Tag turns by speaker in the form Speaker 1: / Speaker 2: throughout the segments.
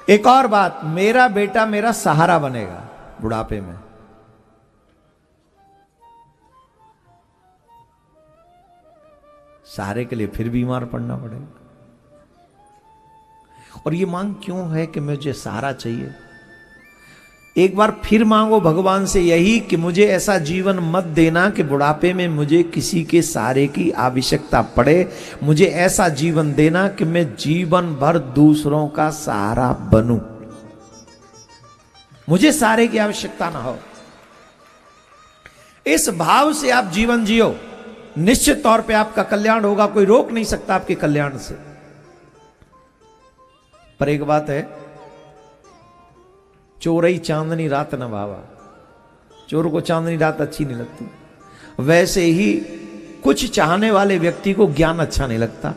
Speaker 1: एक और बात, मेरा बेटा मेरा सहारा बनेगा बुढ़ापे में। सहारे के लिए फिर बीमार पड़ना पड़ेगा। और ये मांग क्यों है कि मुझे सहारा चाहिए? एक बार फिर मांगो भगवान से यही कि मुझे ऐसा जीवन मत देना कि बुढ़ापे में मुझे किसी के सहारे की आवश्यकता पड़े। मुझे ऐसा जीवन देना कि मैं जीवन भर दूसरों का सहारा बनूं, मुझे सहारे की आवश्यकता ना हो। इस भाव से आप जीवन जियो, निश्चित तौर पे आपका कल्याण होगा। कोई रोक नहीं सकता आपके कल्याण से। पर एक बात है, चोरई चांदनी रात न भावा। चोर को चांदनी रात अच्छी नहीं लगती, वैसे ही कुछ चाहने वाले व्यक्ति को ज्ञान अच्छा नहीं लगता।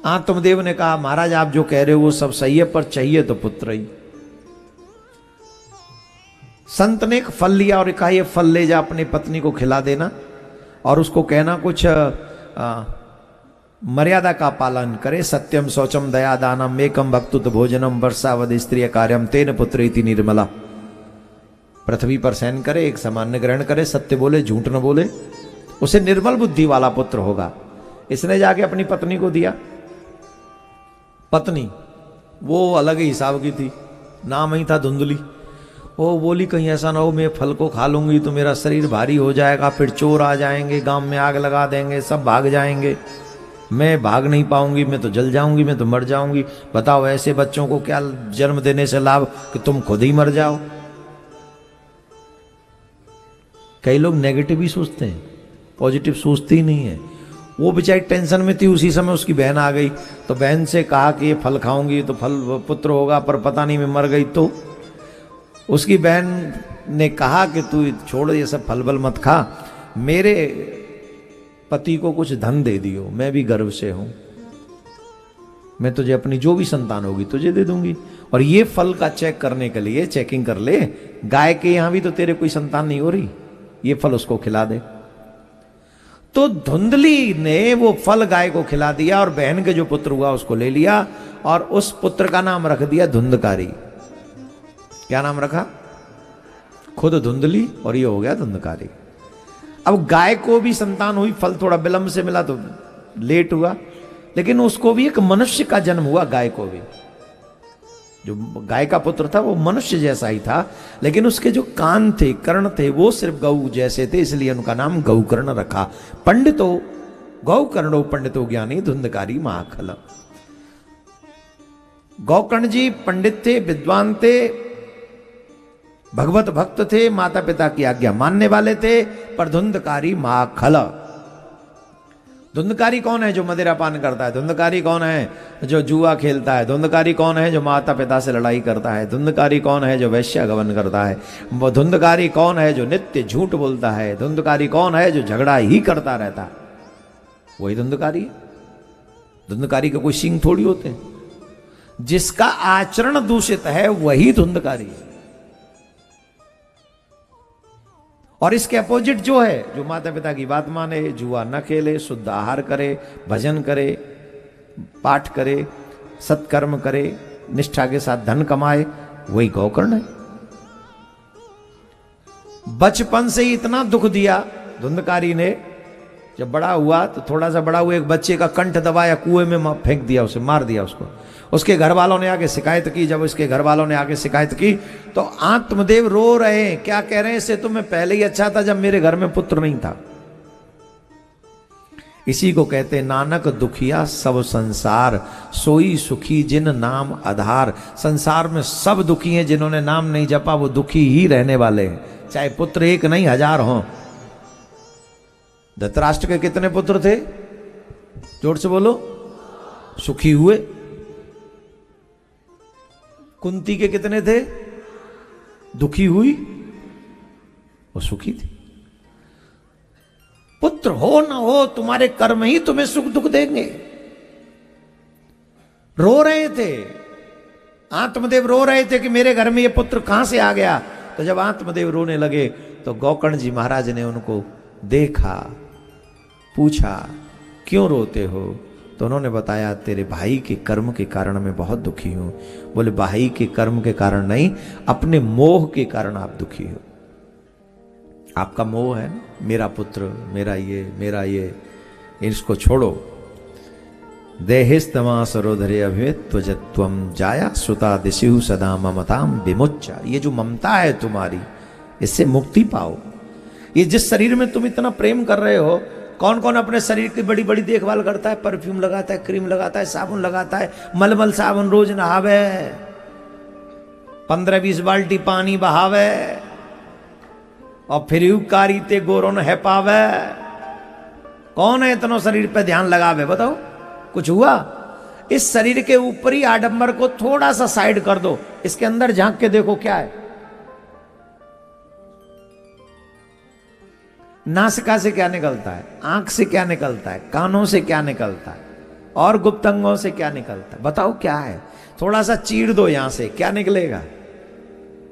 Speaker 1: आत्मदेव ने कहा, महाराज आप जो कह रहे हो वो सब सही है, पर चाहिए तो पुत्र ही। संत ने एक फल लिया और कहा, ये फल ले जा अपनी पत्नी को खिला देना और उसको कहना कुछ मर्यादा का पालन करे। सत्यम शौचम दया दानम एकम भक्तुत भोजनम वर्षावध स्त्रीय कार्यम तेन पुत्र इति निर्मला। पृथ्वी पर शयन करे, एक सामान्य ग्रहण करे, सत्य बोले, झूठ न बोले, उसे निर्मल बुद्धि वाला पुत्र होगा। इसने जाके अपनी पत्नी को दिया। पत्नी वो अलग ही हिसाब की थी, नाम ही था धुंधली। वो बोली कहीं ऐसा ना हो मैं फल को खा लूंगी तो मेरा शरीर भारी हो जाएगा, फिर चोर आ जाएंगे, गांव में आग लगा देंगे, सब भाग जाएंगे, मैं भाग नहीं पाऊंगी, मैं तो जल जाऊंगी, मैं तो मर जाऊंगी। बताओ ऐसे बच्चों को क्या जन्म देने से लाभ कि तुम खुद ही मर जाओ। कई लोग नेगेटिव ही सोचते हैं, पॉजिटिव सोचते ही नहीं है। वो बेचारी टेंशन में थी, उसी समय उसकी बहन आ गई तो बहन से कहा कि ये फल खाऊंगी तो फल पुत्र होगा, पर पता नहीं मैं मर गई। तो उसकी बहन ने कहा कि तू छोड़ ये सब फल बल मत खा, मेरे पति को कुछ धन दे दियो, मैं भी गर्व से हूं, मैं तुझे अपनी जो भी संतान होगी तुझे दे दूंगी। और ये फल का चेक करने के लिए चेकिंग कर ले, गाय के यहां भी तो तेरे कोई संतान नहीं हो रही, ये फल उसको खिला दे। तो धुंधली ने वो फल गाय को खिला दिया और बहन के जो पुत्र हुआ उसको ले लिया और उस पुत्र का नाम रख दिया धुंधकारी। क्या नाम रखा? खुद धुंधली और ये हो गया धुंधकारी। अब गाय को भी संतान हुई, फल थोड़ा विलंब से मिला तो लेट हुआ, लेकिन उसको भी एक मनुष्य का जन्म हुआ। गाय को भी, जो गाय का पुत्र था वो मनुष्य जैसा ही था, लेकिन उसके जो कान थे, कर्ण थे, वो सिर्फ गौ जैसे थे, इसलिए उनका नाम गौकर्ण रखा। पंडितो गौकर्णो पंडितो ज्ञानी धुंधकारी महाखल। गौकर्ण जी पंडित थे, विद्वान थे, भगवत भक्त थे, माता पिता की आज्ञा मानने वाले थे, पर धुंधकारी महाखल। धुंधकारी कौन है? जो मदिरा पान करता है। धुंधकारी कौन है? जो जुआ खेलता है। धुंधकारी कौन है? जो माता पिता से लड़ाई करता है। धुंधकारी कौन है? जो वैश्यागमन करता है। वो धुंधकारी कौन है? जो नित्य झूठ बोलता है। धुंधकारी कौन है? जो झगड़ा ही करता रहता है, वही धुंधकारी है। धुंधकारी के कोई सींग थोड़ी होते हैं। जिसका आचरण दूषित है वही धुंधकारी है। और इसके अपोजिट जो है, जो माता पिता की बात माने, जुआ न खेले, शुद्ध आहार करे, भजन करे, पाठ करे, सत्कर्म करे, निष्ठा के साथ धन कमाए, वही गौकर्ण है। बचपन से ही इतना दुख दिया धुंधकारी ने, जब बड़ा हुआ तो थोड़ा सा बड़ा हुआ, एक बच्चे का कंठ दबाया, कुएं में फेंक दिया, उसे मार दिया उसको। उसके घर वालों ने आके शिकायत की। जब उसके घर वालों ने आके शिकायत की तो आत्मदेव रो रहे हैं। क्या कह रहे हैं? इससे तो मैं पहले ही अच्छा था जब मेरे घर में पुत्र नहीं था। इसी को कहते नानक दुखिया सब संसार, सोई सुखी जिन नाम आधार। संसार में सब दुखी हैं, जिन्होंने नाम नहीं जपा वो दुखी ही रहने वाले हैं, चाहे पुत्र एक नहीं 1000 हों। धृतराष्ट्र के कितने पुत्र थे? जोर से बोलो। सुखी हुए। कुंती के कितने थे? दुखी हुई, वो सुखी थी। पुत्र हो ना हो, तुम्हारे कर्म ही तुम्हें सुख दुख देंगे। रो रहे थे, आत्मदेव रो रहे थे कि मेरे घर में ये पुत्र कहां से आ गया। तो जब आत्मदेव रोने लगे तो गौकर्ण जी महाराज ने उनको देखा, पूछा क्यों रोते हो? तो उन्होंने बताया तेरे भाई के कर्म के कारण मैं बहुत दुखी हूं। बोले भाई के कर्म के कारण नहीं, अपने मोह के कारण आप दुखी हो। आपका मोह है ना, मेरा पुत्र, मेरा ये, इसको छोड़ो। देहिस्तमा सरोधरे अभिवेत त्वजत्वम जाया सुता दिशु सदा ममताम विमुच्चा। ये जो ममता है तुम्हारी, इससे मुक्ति पाओ। ये जिस शरीर में तुम इतना प्रेम कर रहे हो, कौन कौन अपने शरीर की बड़ी बड़ी देखभाल करता है, परफ्यूम लगाता है, क्रीम लगाता है, साबुन लगाता है, मलमल साबुन रोज नहावे, 15-20 बाल्टी पानी बहावे और फिर कारी ते गोरों है पावे। कौन है इतना शरीर पे ध्यान लगावे, बताओ? कुछ हुआ? इस शरीर के ऊपरी आडंबर को थोड़ा सा साइड कर दो, इसके अंदर झांक के देखो क्या है। नासिका से क्या निकलता है, आंख से क्या निकलता है, कानों से क्या निकलता है, और गुप्त अंगों से क्या निकलता है, बताओ क्या है? थोड़ा सा चीड़ दो यहां से, क्या निकलेगा?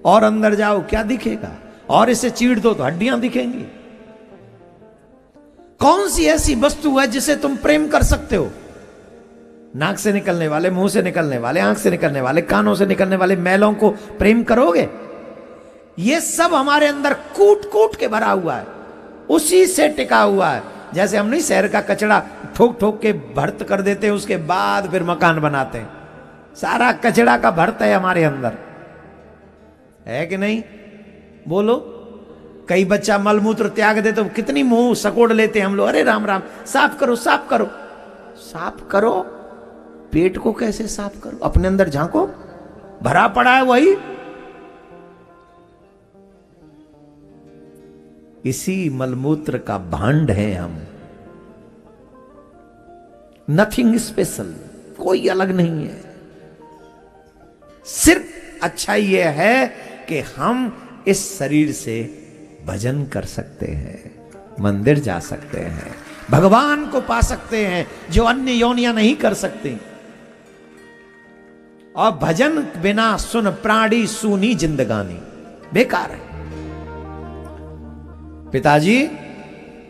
Speaker 1: और अंदर जाओ, क्या दिखेगा? और इसे चीड़ दो तो हड्डियां दिखेंगी। कौन सी ऐसी वस्तु है जिसे तुम प्रेम कर सकते हो? नाक से निकलने वाले, मुंह से निकलने वाले, आंख से निकलने वाले, कानों से निकलने वाले मैलों को प्रेम करोगे? ये सब हमारे अंदर कूट कूट के भरा हुआ है, उसी से टिका हुआ है। जैसे हम नहीं शहर का कचरा ठोक ठोक के भर्त कर देते हैं, उसके बाद फिर मकान बनाते हैं। सारा कचरा का भर्त है हमारे अंदर, है कि नहीं? बोलो। कई बच्चा मलमूत्र त्याग दे तो कितनी मुंह सकोड़ लेते हैं हम लोग, अरे राम राम, साफ करो साफ करो। साफ करो? पेट को कैसे साफ करो? अपने अंदर झांको, भरा पड़ा है वही। इसी मलमूत्र का भांड है हम, नथिंग स्पेशल, कोई अलग नहीं है। सिर्फ अच्छा यह है कि हम इस शरीर से भजन कर सकते हैं, मंदिर जा सकते हैं, भगवान को पा सकते हैं जो अन्य योनियां नहीं कर सकती। और भजन बिना सुन प्राणी सूनी जिंदगानी, बेकार है। पिताजी,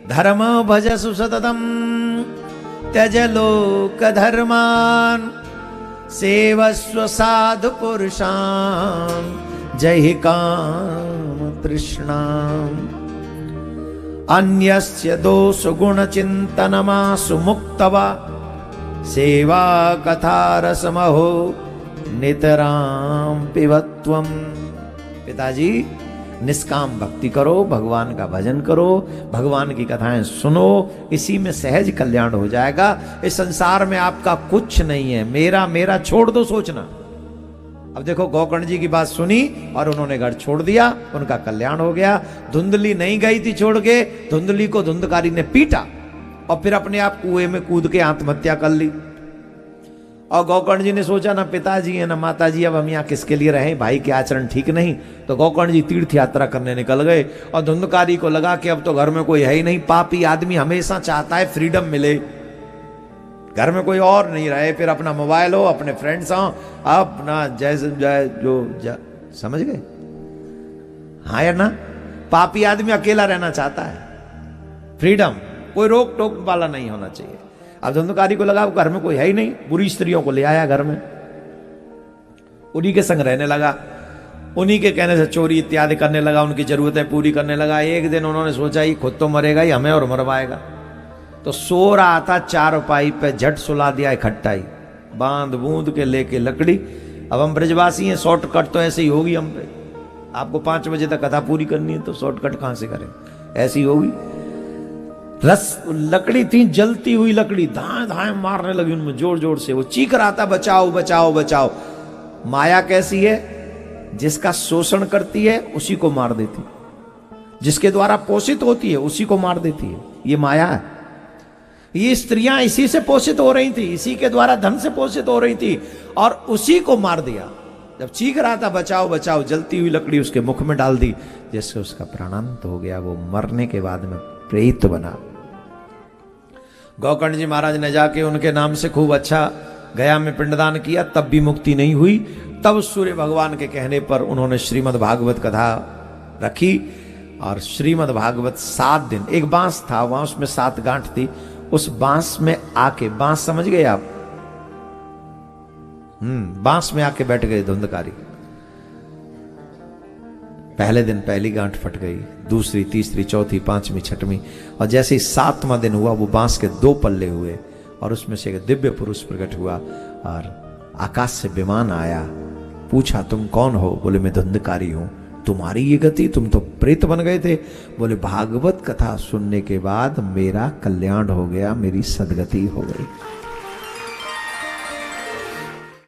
Speaker 1: धर्म भजसु सततम त्यज लोक धर्मान सेवस्व साधु पुरुषान जय काम तृष्णाम अन्यस्य दोष गुण चिंतनमासु मुक्तवा सेवा कथा रसमहो नितराम पिबत्वम। पिताजी, निष्काम भक्ति करो, भगवान का भजन करो, भगवान की कथाएं सुनो, इसी में सहज कल्याण हो जाएगा। इस संसार में आपका कुछ नहीं है, मेरा मेरा छोड़ दो सोचना। अब देखो, गोकर्ण जी की बात सुनी और उन्होंने घर छोड़ दिया, उनका कल्याण हो गया। धुंधली नहीं गई थी छोड़ के, धुंधली को धुंधकारी ने पीटा और फिर अपने आप कुएं में कूद के आत्महत्या कर ली। और गोकर्ण जी ने सोचा, ना पिताजी है ना माताजी, अब हम यहाँ किसके लिए रहें, भाई के आचरण ठीक नहीं। तो गोकर्ण जी तीर्थ यात्रा करने निकल गए और धुंधकारी को लगा कि अब तो घर में कोई है ही नहीं। पापी आदमी हमेशा चाहता है फ्रीडम मिले, घर में कोई और नहीं रहे, फिर अपना मोबाइल हो, अपने फ्रेंड्स हो, अपना जैसे जो समझ गए? हाँ या ना? पापी आदमी अकेला रहना चाहता है, फ्रीडम, कोई रोक टोक वाला नहीं होना चाहिए। अब धुंधकारी को लगा घर में कोई है ही नहीं, बुरी स्त्रियों को ले आया घर में, उन्हीं के संग रहने लगा, उन्हीं के कहने से चोरी इत्यादि करने लगा, उनकी जरूरतें पूरी करने लगा। एक दिन उन्होंने सोचा ये खुद तो मरेगा ही, हमें और मरवाएगा। तो सो रहा था चारपाई पे, झट सुला दिया इकट्ठा ही, बांध बूंद के लेके लकड़ी। अब हम ब्रजवासी हैं, शॉर्टकट तो ऐसे ही होगी हम पे। आपको 5 बजे तक कथा पूरी करनी है तो शॉर्टकट कहां से करें, ऐसी होगी। रस लकड़ी थी, जलती हुई लकड़ी, धाए धाए मारने लगी उनमें जोर जोर से। वो चीख रहा था, बचाओ बचाओ बचाओ। माया कैसी है? जिसका शोषण करती है उसी को मार देती, जिसके द्वारा पोषित होती है उसी को मार देती है। ये माया है। ये स्त्रियां इसी से पोषित हो रही थी, इसी के द्वारा धन से पोषित हो रही थी और उसी को मार दिया। जब चीख रहा था बचाओ बचाओ, जलती हुई लकड़ी उसके मुख में डाल दी, जिससे उसका प्राणांत हो गया। वो मरने के बाद में प्रेत बना। गोकर्ण जी महाराज ने जाके उनके नाम से खूब अच्छा गया में पिंडदान किया, तब भी मुक्ति नहीं हुई। तब सूर्य भगवान के कहने पर उन्होंने श्रीमद् भागवत कथा रखी और श्रीमद् भागवत 7 दिन, एक बांस था वहां, उसमें 7 गांठ थी, उस बांस में आके, बांस समझ गए आप? बांस में आके बैठ गए धुंधकारी। पहले दिन पहली गांठ फट गई, दूसरी, तीसरी, चौथी, पांचवी, छठवीं, और जैसे ही 7वां दिन हुआ वो बांस के 2 पल्ले हुए और उसमें से एक दिव्य पुरुष प्रकट हुआ और आकाश से विमान आया। पूछा तुम कौन हो? बोले मैं धुंधकारी हूं। तुम्हारी ये गति, तुम तो प्रेत बन गए थे। बोले भागवत कथा सुनने के बाद मेरा कल्याण हो गया, मेरी सदगति हो गई।